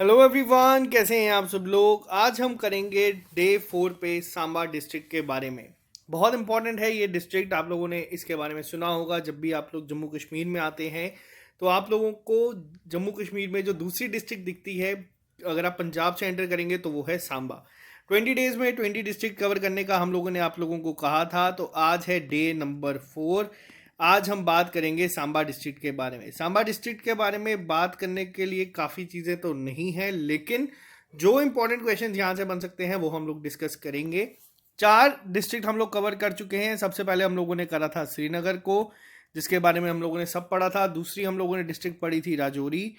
Hello everyone, कैसे हैं आप सब लोग। आज हम करेंगे डे 4 पे सांबा डिस्ट्रिक्ट के बारे में। बहुत इंपॉर्टेंट है ये डिस्ट्रिक्ट। आप लोगों ने इसके बारे में सुना होगा। जब भी आप लोग जम्मू कश्मीर में आते हैं तो आप लोगों को जम्मू कश्मीर में जो दूसरी डिस्ट्रिक्ट दिखती है, अगर आप पंजाब से एंटर करेंगे तो वो है सांबा। 20 डेज में 20 डिस्ट्रिक्ट कवर करने का हम लोगों ने आप लोगों को कहा था। तो आज है डे नंबर 4। आज हम बात करेंगे सांबा डिस्ट्रिक्ट के बारे में। सांबा डिस्ट्रिक्ट के बारे में बात करने के लिए काफ़ी चीज़ें तो नहीं हैं, लेकिन जो इंपॉर्टेंट क्वेश्चन यहाँ से बन सकते हैं वो हम लोग डिस्कस करेंगे। 4 डिस्ट्रिक्ट हम लोग कवर कर चुके हैं। सबसे पहले हम लोगों ने करा था श्रीनगर को, जिसके बारे में हम लोगों ने सब पढ़ा था। दूसरी हम लोगों ने डिस्ट्रिक्ट पढ़ी थी राजौरी।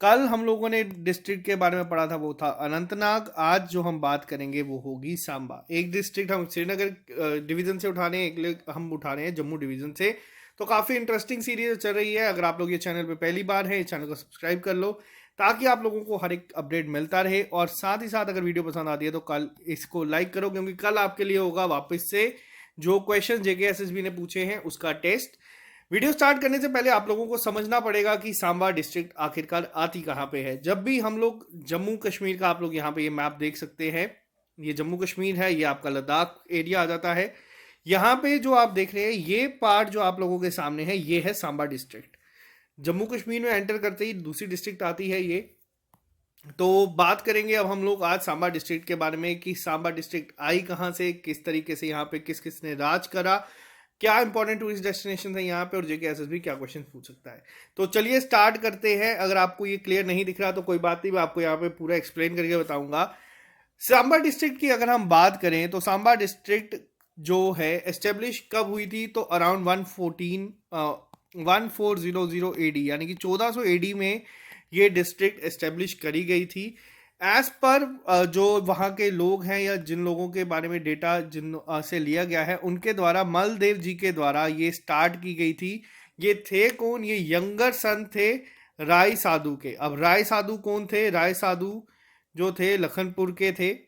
कल हम लोगों ने डिस्ट्रिक्ट के बारे में पढ़ा था, वो था अनंतनाग। आज जो हम बात करेंगे वो होगी सांबा। एक डिस्ट्रिक्ट हम श्रीनगर डिवीजन से उठा रहे हैं, एक हम उठा रहे हैं जम्मू डिवीजन से। तो काफ़ी इंटरेस्टिंग सीरीज चल रही है। अगर आप लोग ये चैनल पे पहली बार हैं, इस चैनल को सब्सक्राइब कर लो ताकि आप लोगों को हर एक अपडेट मिलता रहे। और साथ ही साथ अगर वीडियो पसंद आती है तो कल इसको लाइक करो, क्योंकि कल आपके लिए होगा वापस से जो क्वेश्चन जेके एसएसबी ने पूछे हैं उसका टेस्ट। वीडियो स्टार्ट करने से पहले आप लोगों को समझना पड़ेगा कि सांबा डिस्ट्रिक्ट आखिरकार आती कहाँ पे है। जब भी हम लोग जम्मू कश्मीर का, आप लोग यहाँ पे ये मैप देख सकते हैं, ये जम्मू कश्मीर है, ये आपका लद्दाख एरिया आ जाता है। यहाँ पे जो आप देख रहे हैं ये पार्ट जो आप लोगों के सामने है, ये है सांबा डिस्ट्रिक्ट। जम्मू कश्मीर में एंटर करते ही दूसरी डिस्ट्रिक्ट आती है ये। तो बात करेंगे अब हम लोग आज सांबा डिस्ट्रिक्ट के बारे में कि सांबा डिस्ट्रिक्ट आई कहाँ से, किस तरीके से यहाँ पे किस किस ने राज करा, क्या इंपॉर्टेंट टूरिस्ट डेस्टिनेशन है यहाँ पे, और जेके एसएसबी क्या क्वेश्चन पूछ सकता है। तो चलिए स्टार्ट करते हैं। अगर आपको ये क्लियर नहीं दिख रहा तो कोई बात नहीं, मैं आपको यहाँ पे पूरा एक्सप्लेन करके बताऊंगा। सांबा डिस्ट्रिक्ट की अगर हम बात करें तो सांबा डिस्ट्रिक्ट जो है एस्टेब्लिश कब हुई थी, तो अराउंड 1400 एडी, यानी कि 1400 एडी में ये डिस्ट्रिक्ट एस्टेब्लिश करी गई थी। एज पर जो वहाँ के लोग हैं या जिन लोगों के बारे में डेटा जिन से लिया गया है, उनके द्वारा मलदेव जी के द्वारा ये स्टार्ट की गई थी। ये थे कौन? ये यंगर सन थे राय साधु के। अब राय साधु कौन थे? राय साधु जो थे लखनपुर के थे।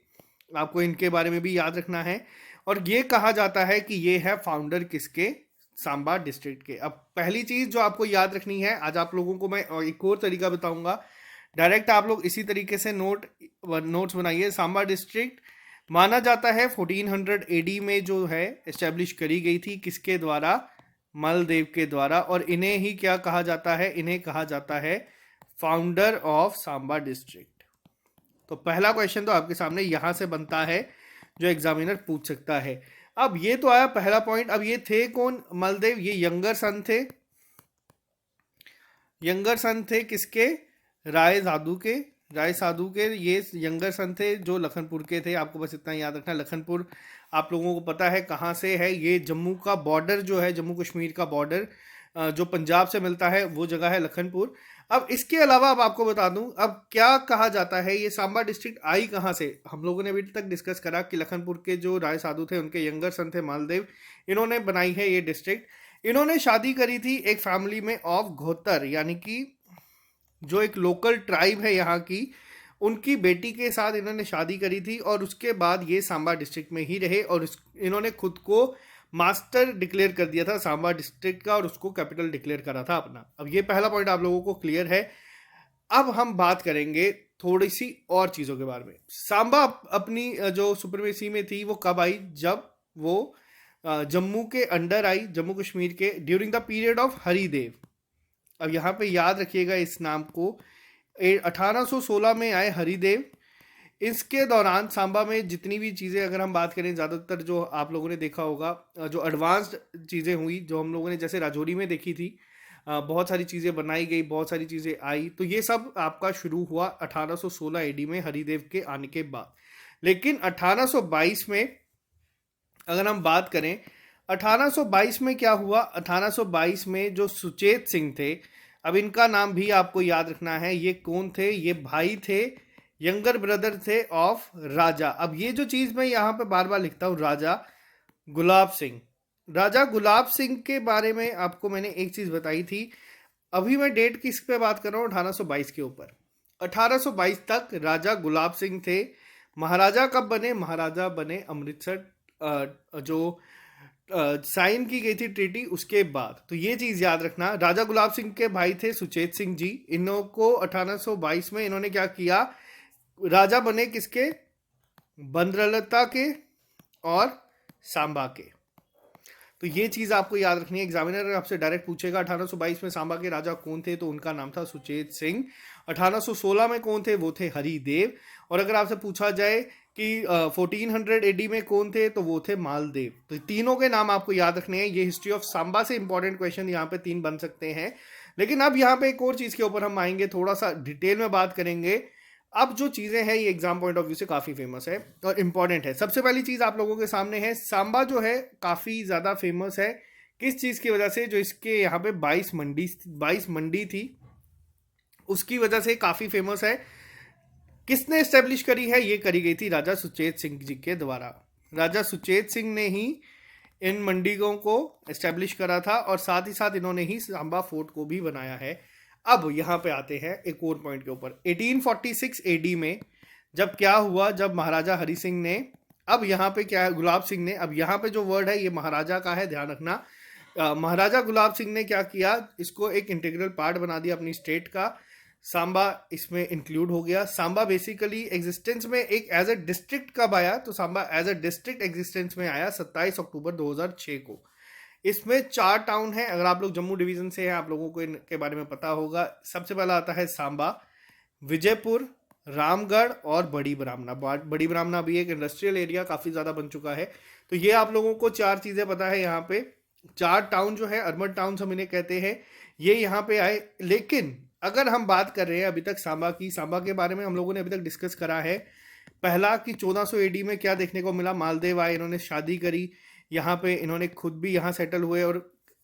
आपको इनके बारे में भी याद रखना है। और ये कहा जाता है कि ये है फाउंडर किसके? सांबा डिस्ट्रिक्ट के। अब पहली चीज जो आपको याद रखनी है, आज आप लोगों को मैं एक और तरीका बताऊंगा। डायरेक्ट आप लोग इसी तरीके से नोट्स बनाइए। सांबा डिस्ट्रिक्ट माना जाता है 1400 एडी में जो है एस्टेब्लिश करी गई थी। किसके द्वारा? मलदेव के द्वारा। और इन्हें ही क्या कहा जाता है? इन्हें कहा जाता है फाउंडर ऑफ सांबा डिस्ट्रिक्ट। तो पहला क्वेश्चन तो आपके सामने यहां से बनता है जो एग्जामिनर पूछ सकता है। अब ये तो आया पहला पॉइंट। अब ये थे कौन? मलदेव। ये यंगर सन थे। यंगर सन थे किसके? राय साधु के। राय साधु के ये यंगर सन थे जो लखनपुर के थे। आपको बस इतना याद रखना। लखनपुर आप लोगों को पता है कहाँ से है। ये जम्मू का बॉर्डर जो है, जम्मू कश्मीर का बॉर्डर जो पंजाब से मिलता है, वो जगह है लखनपुर। अब इसके अलावा अब आपको बता दूं, अब क्या कहा जाता है, ये सांबा डिस्ट्रिक्ट आई कहाँ से। हम लोगों ने अभी तक डिस्कस करा कि लखनपुर के जो राय साधु थे, उनके यंगर सन थे मालदेव, इन्होंने बनाई है ये डिस्ट्रिक्ट। इन्होंने शादी करी थी एक फैमिली में ऑफ घोतर, यानी कि जो एक लोकल ट्राइब है यहाँ की, उनकी बेटी के साथ इन्होंने शादी करी थी। और उसके बाद ये सांबा डिस्ट्रिक्ट में ही रहे और इन्होंने खुद को मास्टर डिक्लेयर कर दिया था सांबा डिस्ट्रिक्ट का, और उसको कैपिटल डिक्लेयर करा था अपना। अब ये पहला पॉइंट आप लोगों को क्लियर है। अब हम बात करेंगे थोड़ी सी और चीज़ों के बारे में। सांबा अपनी जो सुप्रीमेसी में थी वो कब आई? जब वो जम्मू के अंडर आई, जम्मू कश्मीर के, during the period of Haridev. अब यहाँ पे याद रखिएगा इस नाम को। 1816 में आए हरिदेव। इसके दौरान सांबा में जितनी भी चीज़ें अगर हम बात करें, ज़्यादातर जो आप लोगों ने देखा होगा, जो एडवांस्ड चीज़ें हुई, जो हम लोगों ने जैसे राजौरी में देखी थी, बहुत सारी चीज़ें बनाई गई, बहुत सारी चीज़ें आई, तो ये सब आपका शुरू हुआ 1816 एडी में हरिदेव के आने के बाद। लेकिन 1822 में अगर हम बात करें, 1822 में क्या हुआ? 1822 में जो सुचेत सिंह थे, अब इनका नाम भी आपको याद रखना है। ये कौन थे? ये भाई थे, यंगर ब्रदर थे ऑफ राजा। अब ये जो चीज़ मैं यहाँ पे बार बार लिखता हूँ, राजा गुलाब सिंह। राजा गुलाब सिंह के बारे में आपको मैंने एक चीज़ बताई थी। अभी मैं डेट किस पे बात कर रहा हूँ? 1822 के ऊपर। 1822 तक राजा गुलाब सिंह थे। महाराजा कब बने? महाराजा बने अमृतसर जो साइन की गई थी ट्रीटी उसके बाद। तो ये चीज याद रखना। राजा गुलाब सिंह के भाई थे सुचेत सिंह जी। इन्हों को 1822 में इन्होंने क्या किया, राजा बने किसके, बंद्रलता के और सांबा के। तो ये चीज आपको याद रखनी है। एग्जामिनर आपसे डायरेक्ट पूछेगा 1822 में सांबा के राजा कौन थे, तो उनका नाम था सुचेत सिंह। 1816 में कौन थे, वो थे हरिदेव। और अगर आपसे पूछा जाए कि 1400 एडी में कौन थे, तो वो थे मालदेव। तो तीनों के नाम आपको याद रखने हैं। ये हिस्ट्री ऑफ सांबा से इंपॉर्टेंट क्वेश्चन यहाँ पे 3 बन सकते हैं। लेकिन अब यहाँ पे एक और चीज के ऊपर हम आएंगे, थोड़ा सा डिटेल में बात करेंगे। अब जो चीजें हैं ये एग्जाम पॉइंट ऑफ व्यू से काफी फेमस है और इंपॉर्टेंट है। सबसे पहली चीज आप लोगों के सामने है, सांबा जो है काफी ज्यादा फेमस है। किस चीज की वजह से, जो इसके यहाँ पे 22 मंडी थी, उसकी वजह से काफी फेमस है। किसने एस्टेब्लिश करी है, ये करी गई थी राजा सुचेत सिंह जी के द्वारा। राजा सुचेत सिंह ने ही इन मंडियों को एस्टेब्लिश करा था और साथ ही साथ इन्होंने ही सांबा फोर्ट को भी बनाया है। अब यहाँ पे आते हैं एक और पॉइंट के ऊपर। 1846 एडी में जब क्या हुआ, जब महाराजा हरि सिंह ने, अब यहाँ पे क्या है, गुलाब सिंह ने, अब यहाँ पे जो वर्ड है ये महाराजा का है, ध्यान रखना। महाराजा गुलाब सिंह ने क्या किया, इसको एक इंटीग्रल पार्ट बना दिया अपनी स्टेट का। सांबा इसमें इंक्लूड हो गया। सांबा बेसिकली एग्जिस्टेंस में एक एज ए डिस्ट्रिक्ट कब आया, तो Samba as a district existence में आया 27 अक्टूबर 2006 को। इसमें 4 टाउन है। अगर आप लोग जम्मू डिवीजन से हैं, आप लोगों को इनके बारे में पता होगा। सबसे पहला आता है सांबा, विजयपुर, रामगढ़ और बड़ी ब्राह्मणा। बड़ी ब्राह्मणा भी एक इंडस्ट्रियल एरिया काफ़ी ज़्यादा बन चुका है। तो ये आप लोगों को 4 चीज़ें पता है। यहाँ पे 4 टाउन जो है, अर्बन टाउन हम इन्हें कहते हैं, ये यहाँ पे आए। लेकिन अगर हम बात कर रहे हैं अभी तक सांबा की, सांबा के बारे में हम लोगों ने अभी तक डिस्कस करा है। पहला कि 1400 एडी में क्या देखने को मिला, मालदेव आए, इन्होंने शादी करी यहाँ पे, इन्होंने खुद भी यहाँ सेटल हुए और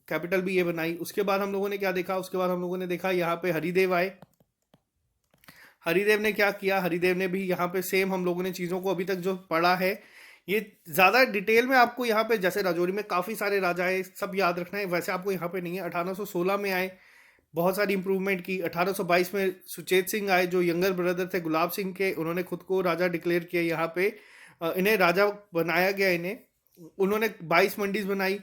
कैपिटल भी ये बनाई। उसके बाद हम लोगों ने क्या देखा, उसके बाद हम लोगों ने देखा यहाँ पे हरिदेव आए। हरिदेव ने क्या किया, हरिदेव ने भी यहाँ पे सेम हम लोगों ने चीज़ों को अभी तक जो पढ़ा है, ये ज़्यादा डिटेल में आपको यहाँ पे, जैसे राजौरी में काफ़ी सारे राजा आए, सब याद रखना है, वैसे आपको यहाँ पे नहीं है। 1816 में आए, बहुत सारी इंप्रूवमेंट की। 1822 में सुचेत सिंह आए, जो यंगर ब्रदर थे गुलाब सिंह के, उन्होंने खुद को राजा डिक्लेयर किया यहाँ पे, इन्हें राजा बनाया गया। इन्हें उन्होंने 22 मंडीज बनाई।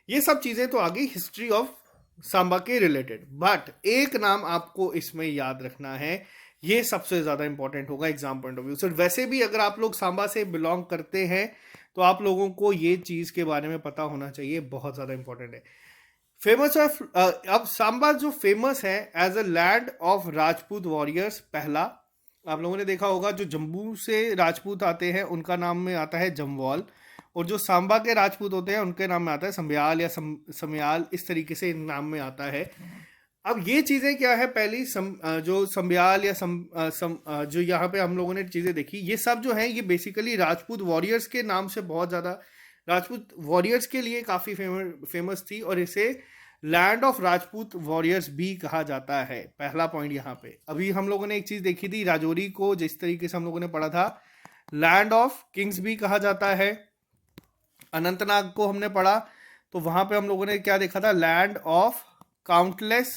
ये सब चीज़ें तो आ गई हिस्ट्री ऑफ सांबा के रिलेटेड। बट एक नाम आपको इसमें याद रखना है, ये सबसे ज़्यादा इंपॉर्टेंट होगा एग्जाम पॉइंट ऑफ व्यू से। वैसे भी अगर आप लोग सांबा से बिलोंग करते हैं तो आप लोगों को ये चीज़ के बारे में पता होना चाहिए, बहुत ज़्यादा इंपॉर्टेंट है। फेमस ऑफ अब सांबा जो फेमस है as a land of Rajput warriors. पहला आप लोगों ने देखा होगा, जो जम्मू से राजपूत आते हैं उनका नाम में आता है जमवाल, और जो सांबा के राजपूत होते हैं उनके नाम में आता है समयाल या समयाल, इस तरीके से नाम में आता है। अब ये चीज़ें क्या है, पहली जो समयाल या जो यहाँ पे हम लोगों ने चीज़ें देखी, ये सब जो है ये बेसिकली राजपूत वॉरियर्स के नाम से बहुत ज़्यादा, राजपूत वॉरियर्स के लिए काफ़ी फेमस थी, और इसे लैंड ऑफ राजपूत वॉरियर्स भी कहा जाता है। पहला पॉइंट यहाँ पे। अभी हम लोगों ने एक चीज़ देखी थी, राजौरी को जिस तरीके से हम लोगों ने पढ़ा था, लैंड ऑफ किंग्स भी कहा जाता है। अनंतनाग को हमने पढ़ा तो वहां पे हम लोगों ने क्या देखा था, लैंड ऑफ काउंटलेस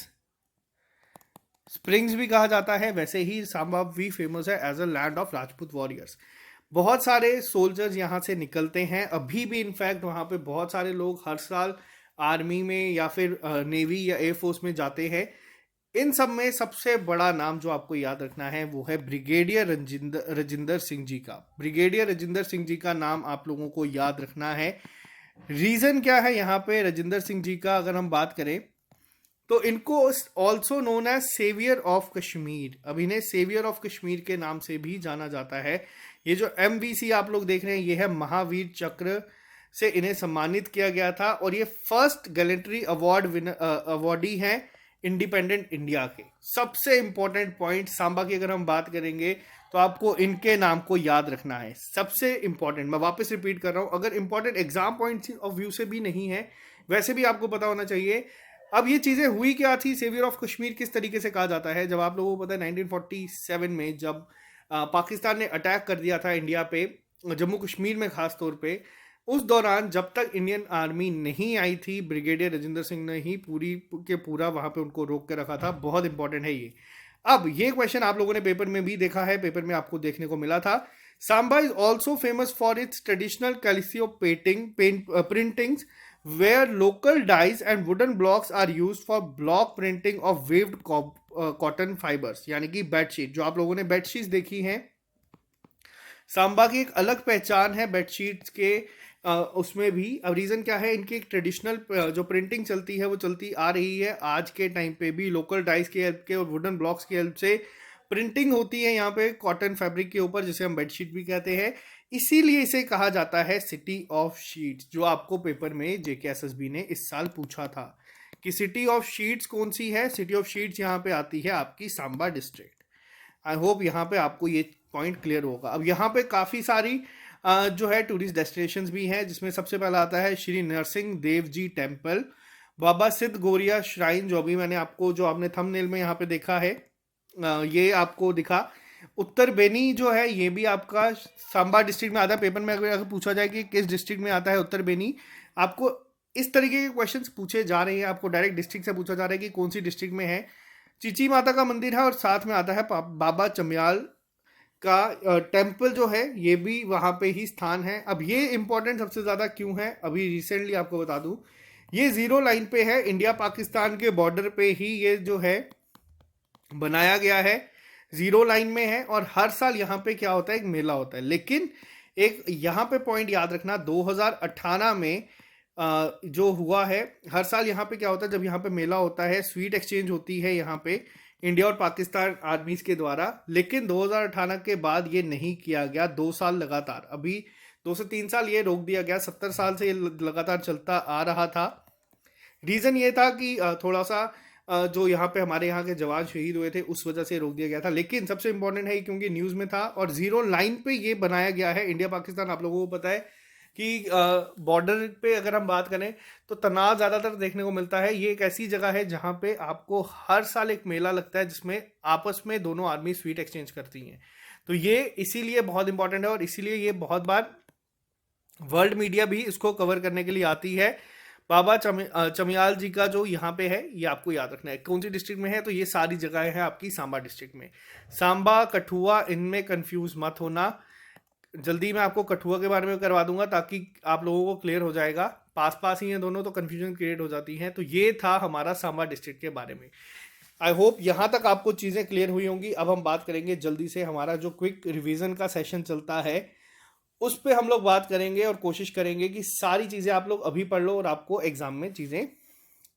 स्प्रिंग्स भी कहा जाता है। वैसे ही सांबा भी फेमस है as a land of Rajput warriors. बहुत सारे सोल्जर्स यहाँ से निकलते हैं अभी भी। इनफैक्ट वहाँ पे बहुत सारे लोग हर साल आर्मी में या फिर नेवी या एयरफोर्स में जाते हैं। इन सब में सबसे बड़ा नाम जो आपको याद रखना है वो है ब्रिगेडियर राजिंदर सिंह जी का। ब्रिगेडियर राजिंदर सिंह जी का नाम आप लोगों को याद रखना है। रीज़न क्या है यहाँ पे राजिंदर सिंह जी का, अगर हम बात करें तो इनको also known as saviour of Kashmir. अब इन्हें सेवियर ऑफ कश्मीर के नाम से भी जाना जाता है। ये जो MVC आप लोग देख रहे हैं, ये है महावीर चक्र से इन्हें सम्मानित किया गया था, और ये फर्स्ट गैलेंट्री अवार्ड अवार्डी हैं इंडिपेंडेंट इंडिया के। सबसे इंपॉर्टेंट पॉइंट सांबा की अगर हम बात करेंगे तो आपको इनके नाम को याद रखना है। सबसे इंपॉर्टेंट, मैं वापस रिपीट कर रहा हूं, अगर important exam point of view से भी नहीं है, वैसे भी आपको पता होना चाहिए। अब ये चीज़ें हुई क्या थी, सेवियर ऑफ कश्मीर किस तरीके से कहा जाता है, जब आप लोगों को पता है 1947 में जब पाकिस्तान ने अटैक कर दिया था इंडिया पे, जम्मू कश्मीर में खास तौर पे, उस दौरान जब तक इंडियन आर्मी नहीं आई थी, ब्रिगेडियर राजिंदर सिंह ने ही पूरा वहाँ पे उनको रोक के रखा था। बहुत इंपॉर्टेंट है ये। अब ये क्वेश्चन आप लोगों ने पेपर में भी देखा है, पेपर में आपको देखने को मिला था। Samba is also famous for its traditional calico printings where local dyes and wooden blocks are use for block printing of weaved cotton fibres, यानी कि बेडशीट। जो आप लोगों ने बेडशीट्स देखी हैं, सांबा की एक अलग पहचान है बेडशीट्स के, उसमें भी। अब रीज़न क्या है, इनकी एक ट्रेडिशनल जो प्रिंटिंग चलती है वो चलती आ रही है आज के टाइम पे भी। लोकल डाइस की हेल्प के और वुडन ब्लॉक्स की हेल्प से प्रिंटिंग होती है यहाँ पे कॉटन फैब्रिक के ऊपर, जिसे हम बेडशीट भी कहते हैं। इसीलिए इसे कहा जाता है सिटी ऑफ शीट्स, जो आपको पेपर में JKSSB ने इस साल पूछा था कि सिटी ऑफ शीट्स कौन सी है। सिटी ऑफ शीट्स यहाँ पे आती है आपकी सांबा डिस्ट्रिक्ट। आई होप यहाँ पे आपको ये पॉइंट क्लियर होगा। अब यहाँ पे काफ़ी सारी जो है टूरिस्ट डेस्टिनेशंस भी हैं, जिसमें सबसे पहला आता है श्री नरसिंह देव जी टेम्पल, बाबा सिद्ध गौरिया श्राइन, जो अभी मैंने आपको, जो आपने थंबनेल में यहाँ पे देखा है, ये आपको दिखा। उत्तर बेनी जो है ये भी आपका सांबा डिस्ट्रिक्ट में आता है। पेपर में अगर पूछा जाए कि किस डिस्ट्रिक्ट में आता है उत्तर बेनी, आपको इस तरीके के क्वेश्चंस पूछे जा रहे हैं। आपको डायरेक्ट डिस्ट्रिक्ट से पूछा जा रहा है कि कौन सी डिस्ट्रिक्ट में है। चीची माता का मंदिर है और साथ में आता है बाबा चमियाल का टेम्पल जो है, ये भी वहाँ पे ही स्थान है। अब ये इंपॉर्टेंट सबसे ज़्यादा क्यों है, अभी रिसेंटली आपको बता दूँ, ये जीरो लाइन पे है, इंडिया पाकिस्तान के बॉर्डर पे ही ये जो है बनाया गया है, जीरो लाइन में है। और हर साल यहाँ पे क्या होता है, एक मेला होता है। लेकिन एक यहाँ पे पॉइंट याद रखना, 2018 में जो हुआ है, हर साल यहाँ पे क्या होता है, जब यहाँ पे मेला होता है, स्वीट एक्सचेंज होती है यहाँ पे इंडिया और पाकिस्तान आर्मीज के द्वारा। लेकिन 2018 के बाद ये नहीं किया गया, 2 साल लगातार, अभी 2 से 3 साल ये रोक दिया गया। 70 साल से ये लगातार चलता आ रहा था। रीज़न ये था कि थोड़ा सा जो यहाँ पे हमारे यहाँ के जवान शहीद हुए थे, उस वजह से रोक दिया गया था। लेकिन सबसे इम्पोर्टेंट है क्योंकि न्यूज़ में था और जीरो लाइन पे ये बनाया गया है। इंडिया पाकिस्तान, आप लोगों को पता है कि बॉर्डर पे अगर हम बात करें तो तनाव ज़्यादातर देखने को मिलता है। ये एक ऐसी जगह है जहाँ पे आपको हर साल एक मेला लगता है, जिसमें आपस में दोनों आर्मी स्वीट एक्सचेंज करती हैं। तो ये इसीलिए बहुत इंपॉर्टेंट है और इसीलिए ये बहुत बार वर्ल्ड मीडिया भी इसको कवर करने के लिए आती है। बाबा चमियाल जी का जो यहाँ पे है, ये आपको याद रखना है। कौन सी डिस्ट्रिक्ट में है, तो ये सारी जगहें हैं आपकी सांबा डिस्ट्रिक्ट में। सांबा, कठुआ, इनमें कंफ्यूज मत होना। जल्दी मैं आपको कठुआ के बारे में करवा दूंगा ताकि आप लोगों को क्लियर हो जाएगा। पास पास ही हैं दोनों, तो कन्फ्यूजन क्रिएट हो जाती है। तो ये था हमारा सांबा डिस्ट्रिक्ट के बारे में। आई होप यहाँ तक आपको चीज़ें क्लियर हुई होंगी। अब हम बात करेंगे जल्दी से, हमारा जो क्विक रिवीजन का सेशन चलता है उस पर हम लोग बात करेंगे और कोशिश करेंगे कि सारी चीज़ें आप लोग अभी पढ़ लो और आपको एग्जाम में चीज़ें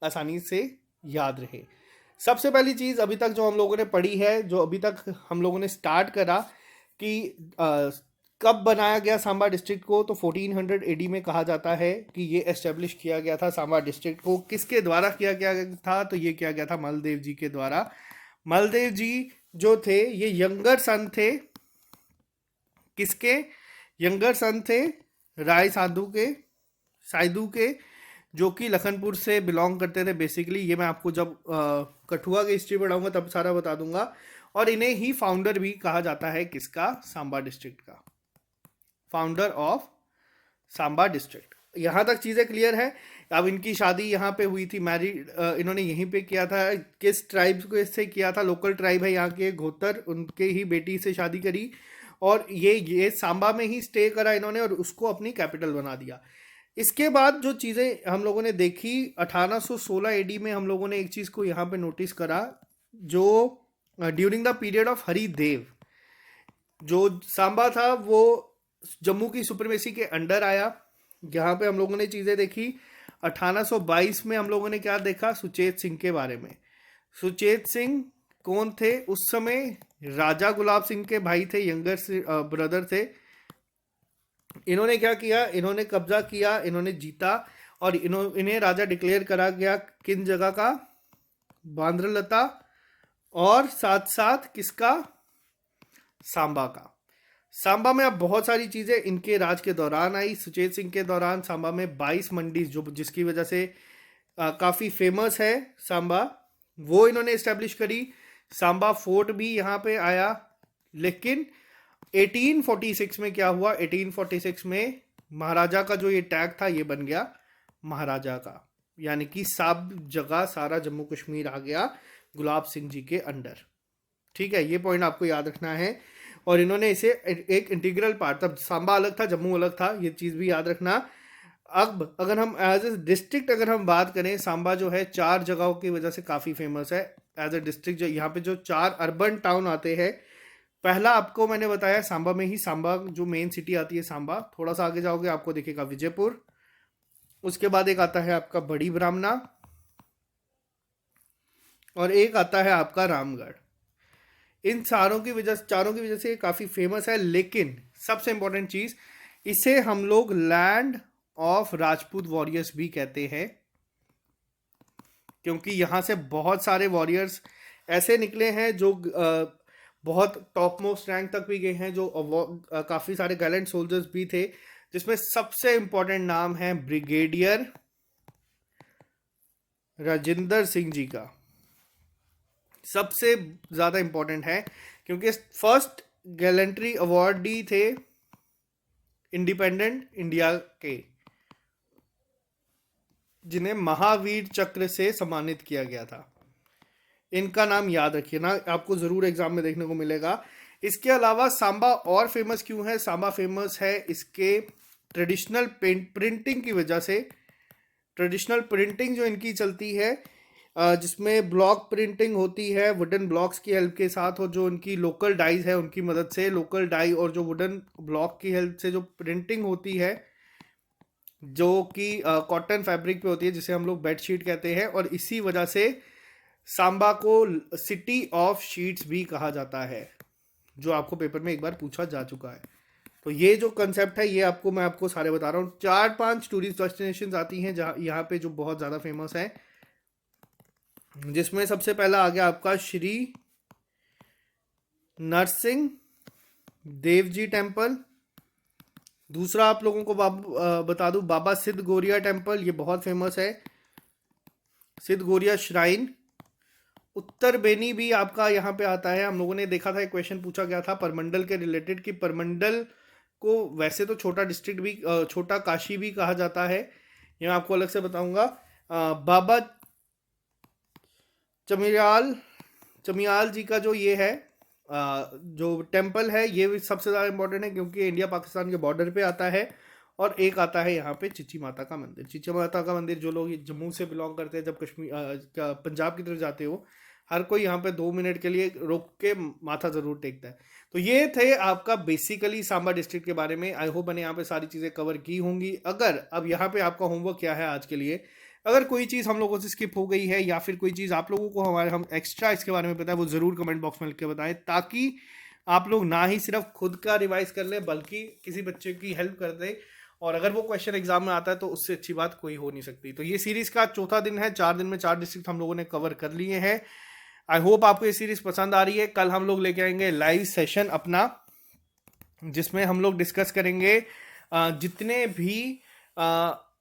आसानी से याद रहे। सबसे पहली चीज़ अभी तक जो हम लोगों ने पढ़ी है, जो अभी तक हम लोगों ने स्टार्ट करा कि कब बनाया गया सांबा डिस्ट्रिक्ट को, तो 1400 AD में कहा जाता है कि ये एस्टेब्लिश किया गया था सांबा डिस्ट्रिक्ट को। किसके द्वारा किया गया था, तो ये किया गया था मलदेव जी के द्वारा। मलदेव जी जो थे ये यंगर सन थे, किसके यंगर सन थे, राय साधु के, जो कि लखनपुर से बिलोंग करते थे बेसिकली। ये मैं आपको जब कठुआ की हिस्ट्री पढ़ाऊंगा तब सारा बता दूंगा। और इन्हें ही फाउंडर भी कहा जाता है, किसका, सांबा डिस्ट्रिक्ट का, फाउंडर ऑफ सांबा डिस्ट्रिक्ट। यहाँ तक चीज़ें क्लियर है। अब इनकी शादी यहाँ पे हुई थी, मैरिड इन्होंने यहीं पे किया था। किस ट्राइब को इससे किया था, लोकल ट्राइब है यहाँ के घोतर, उनके ही बेटी से शादी करी और ये सांबा में ही स्टे करा इन्होंने और उसको अपनी कैपिटल बना दिया। इसके बाद जो चीज़ें हम लोगों ने देखी, 1816 AD में हम लोगों ने एक चीज़ को यहाँ पे नोटिस करा, जो during the period of Haridev, जो सांबा था वो जम्मू की सुप्रीमेसी के अंडर आया। यहाँ पे हम लोगों ने चीज़ें देखी। 1822 में हम लोगों ने क्या देखा, सुचेत सिंह के बारे में। सुचेत सिंह कौन थे उस समय, राजा गुलाब सिंह के भाई थे, यंगर ब्रदर थे। इन्होंने क्या किया, इन्होंने कब्जा किया, इन्होंने जीता और इन्हें राजा डिक्लेयर करा गया। किन जगह का, बांद्रलता और साथ साथ किसका, सांबा का। सांबा में अब बहुत सारी चीज़ें इनके राज के दौरान आई। सुचेत सिंह के दौरान सांबा में 22 मंडी, जो जिसकी वजह से काफ़ी फेमस है सांबा, वो इन्होंने इस्टेब्लिश करी। सांबा फोर्ट भी यहाँ पे आया। लेकिन 1846 में क्या हुआ, 1846 में महाराजा का जो ये टैग था ये बन गया महाराजा का, यानी कि सब जगह सारा जम्मू कश्मीर आ गया गुलाब सिंह जी के अंडर। ठीक है, ये पॉइंट आपको याद रखना है। और इन्होंने इसे एक इंटीग्रल पार्ट, तब सांबा अलग था, जम्मू अलग था, ये चीज़ भी याद रखना। अब अगर हम एज ए डिस्ट्रिक्ट अगर हम बात करें, सांबा जो है 4 जगहों की वजह से काफ़ी फेमस है एज ए डिस्ट्रिक्ट। जो यहाँ पे जो 4 अर्बन टाउन आते हैं, पहला आपको मैंने बताया सांबा में ही, सांबा जो मेन सिटी आती है सांबा। थोड़ा सा आगे जाओगे आपको दिखेगा विजयपुर। उसके बाद एक आता है आपका बड़ी ब्राह्मणा, और एक आता है आपका रामगढ़। इन चारों की वजह से काफ़ी फेमस है। लेकिन सबसे इंपॉर्टेंट चीज़, इसे हम लोग लैंड ऑफ राजपूत वॉरियर्स भी कहते हैं, क्योंकि यहाँ से बहुत सारे वॉरियर्स ऐसे निकले हैं जो बहुत टॉप मोस्ट रैंक तक भी गए हैं, जो काफ़ी सारे गैलेंट सोल्जर्स भी थे, जिसमें सबसे इंपॉर्टेंट नाम है ब्रिगेडियर राजिंदर सिंह जी का। सबसे ज़्यादा इंपॉर्टेंट है क्योंकि फर्स्ट गैलेंट्री अवार्डी थे इंडिपेंडेंट इंडिया के, जिन्हें महावीर चक्र से सम्मानित किया गया था। इनका नाम याद रखिए ना, आपको ज़रूर एग्जाम में देखने को मिलेगा। इसके अलावा सांबा और फेमस क्यों है? सांबा फेमस है इसके ट्रेडिशनल प्रिंटिंग की वजह से। ट्रेडिशनल प्रिंटिंग जो इनकी चलती है, जिसमें ब्लॉक प्रिंटिंग होती है वुडन ब्लॉक्स की हेल्प के साथ, और जो उनकी लोकल डाइज है उनकी मदद से, लोकल डाई और जो वुडन ब्लॉक की हेल्प से जो प्रिंटिंग होती है, जो कि कॉटन फैब्रिक पे होती है, जिसे हम लोग बेडशीट कहते हैं। और इसी वजह से सांबा को सिटी ऑफ शीट्स भी कहा जाता है, जो आपको पेपर में एक बार पूछा जा चुका है। तो ये जो कंसेप्ट है ये मैं आपको सारे बता रहा हूँ। 4-5 टूरिस्ट डेस्टिनेशन आती हैं जहाँ यहाँ पे जो बहुत ज़्यादा फेमस है, जिसमें सबसे पहला आ गया आपका श्री नरसिंह देव जी टेम्पल। दूसरा आप लोगों को बता दूं, बाबा सिद्ध गौरिया टेम्पल, ये बहुत फेमस है, सिद्ध गौरिया श्राइन। उत्तर बेनी भी आपका यहाँ पे आता है। हम लोगों ने देखा था, एक क्वेश्चन पूछा गया था परमंडल के रिलेटेड, कि परमंडल को वैसे तो छोटा डिस्ट्रिक्ट भी, छोटा काशी भी कहा जाता है, ये मैं आपको अलग से बताऊंगा। बाबा चमियाल जी का जो ये है जो टेम्पल है, ये भी सबसे ज़्यादा इंपॉर्टेंट है क्योंकि इंडिया पाकिस्तान के बॉर्डर पे आता है। और एक आता है यहाँ पे चिची माता का मंदिर। चिची माता का मंदिर, जो लोग जम्मू से बिलोंग करते हैं, जब पंजाब की तरफ जाते हो, हर कोई यहाँ पे 2 मिनट के लिए रुक के माथा ज़रूर टेकता है। तो ये थे आपका बेसिकली सांबा डिस्ट्रिक्ट के बारे में। आई होप मैंने यहाँ पे सारी चीज़ें कवर की होंगी। अगर अब यहाँ पे आपका होमवर्क क्या है आज के लिए, अगर कोई चीज़ हम लोगों से स्किप हो गई है या फिर कोई चीज़ आप लोगों को हम एक्स्ट्रा इसके बारे में पता है, वो ज़रूर कमेंट बॉक्स में लिख के बताएं, ताकि आप लोग ना ही सिर्फ खुद का रिवाइज कर लें बल्कि किसी बच्चे की हेल्प कर दें। और अगर वो क्वेश्चन एग्जाम में आता है तो उससे अच्छी बात कोई हो नहीं सकती। तो ये सीरीज़ का चौथा दिन है। 4 दिन में 4 डिस्ट्रिक्ट हम लोगों ने कवर कर लिए हैं। आई होप आपको ये सीरीज़ पसंद आ रही है। कल हम लोग लेके आएंगे लाइव सेशन अपना, जिसमें हम लोग डिस्कस करेंगे जितने भी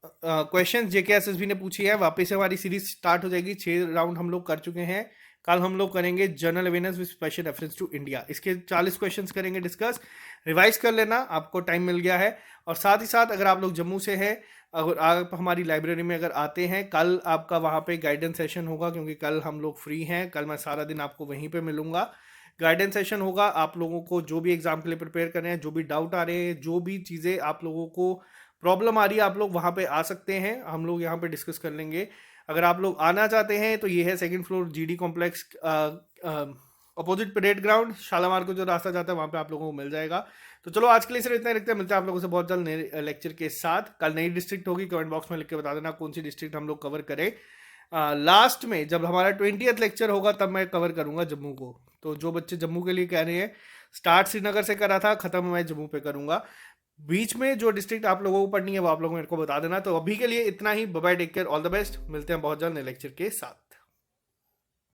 क्वेश्चन जेके एसएसबी ने पूछी है। वापस से हमारी सीरीज स्टार्ट हो जाएगी। 6 राउंड हम लोग कर चुके हैं। कल हम लोग करेंगे general awareness with special reference to India. इसके 40 क्वेश्चंस करेंगे डिस्कस। रिवाइज कर लेना, आपको टाइम मिल गया है। और साथ ही साथ अगर आप लोग जम्मू से हैं, अगर आप हमारी लाइब्रेरी में अगर आते हैं, कल आपका वहाँ पे गाइडेंस सेशन होगा, क्योंकि कल हम लोग फ्री हैं। कल मैं सारा दिन आपको वहीं पे मिलूंगा। गाइडेंस सेशन होगा। आप लोगों को जो भी एग्जाम के लिए प्रिपेयर कर रहे हैं, जो भी डाउट आ रहे हैं, जो भी चीज़ें आप लोगों को प्रॉब्लम आ रही है, आप लोग वहाँ पे आ सकते हैं। हम लोग यहाँ पे डिस्कस कर लेंगे। अगर आप लोग आना चाहते हैं तो ये है 2nd floor GD complex, opposite parade ground, Shalimar को जो रास्ता जाता है वहाँ पे आप लोगों को मिल जाएगा। तो चलो आज के लिए सिर्फ इतना ही रखते हैं। मिलते हैं आप लोगों से बहुत जल्द नए लेक्चर के साथ। कल नई डिस्ट्रिक्ट होगी, कमेंट बॉक्स में लिख के बता देना कौन सी डिस्ट्रिक्ट हम लोग कवर करें। लास्ट में जब हमारा 20th लेक्चर होगा तब मैं कवर करूंगा जम्मू को। तो जो बच्चे जम्मू के लिए कह रहे हैं, स्टार्ट श्रीनगर से करा था, खत्म मैं जम्मू पे करूंगा। बीच में जो डिस्ट्रिक्ट आप लोगों को पढ़नी है वो आप लोग मेरे को बता देना। तो अभी के लिए इतना ही। Bye bye, take care, all the best. मिलते हैं बहुत जल्द नए लेक्चर के साथ।